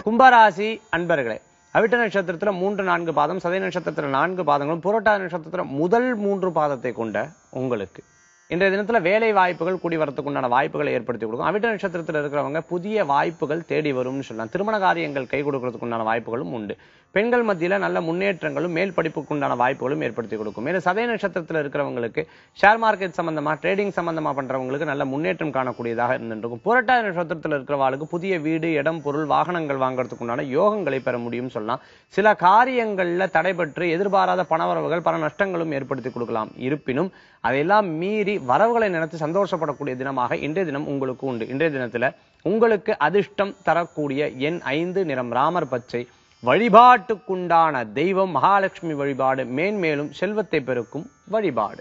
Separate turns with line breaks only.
கும்பராசி அன்பர்களே, அவிட்ட நட்சத்திரத்துல 3-4 பாதம், சதய நட்சத்திரத்துல 4 பாதங்களும், புரட்டாதி நட்சத்திரத்துல முதல் 3 பாதத்தை கொண்ட உங்களுக்கு இன்றைய தினத்துல வேலை வாய்ப்புகள் கூடி வரத்துக்கு உண்டான வாய்ப்புகளை ஏற்படுத்தி கொடுக்கும். அவிட்ட நட்சத்திரத்தில் இருக்கிறவங்க புதிய வாய்ப்புகள் தேடி வரும்னு சொல்லலாம். திருமண காரியங்கள் கை கொடுக்கறதுக்கு உண்டான வாய்ப்புகளும் உண்டு. பெண்கள் மத்தியில நல்ல முன்னேற்றங்களும் மேல் படிப்புக்கு உண்டான வாய்ப்புகளும் ஏற்படுத்தி கொடுக்கும். மேலும் சதய நட்சத்திரத்தில் இருக்கிறவங்களுக்கு ஷேர் மார்க்கெட் சம்பந்தமா ட்ரேடிங் சம்பந்தமா பண்றவங்களுக்கு நல்ல முன்னேற்றம் காணக்கூடியதாக இருந்திருக்கும். புரட்டாதி நட்சத்திரத்தில் இருக்கிறவங்களுக்கு புதிய வீடு, இடம், பொருள், வாகனங்கள் வாங்குறதுக்கு உண்டான யோகங்களை பெற முடியும் சொல்லலாம். சில காரியங்கள்ல தடைபட்டு எதிர்பாராத பணவரவுகள் பல நஷ்டங்களும் ஏற்படுத்தி கொடுக்கலாம். இருப்பினும் அதையெல்லாம் மீறி வரவுகளை நினைத்து சந்தோஷப்படக்கூடிய தினமாக இன்றைய தினம் உங்களுக்கு உண்டு. இன்றைய தினத்துல உங்களுக்கு அதிர்ஷ்டம் தரக்கூடிய எண் 5, நிறம் ராமர் பச்சை. வழிபாட்டுக்குண்டான தெய்வம் மகாலட்சுமி வழிபாடு மேன்மேலும் செல்வத்தை பெருக்கும் வழிபாடு.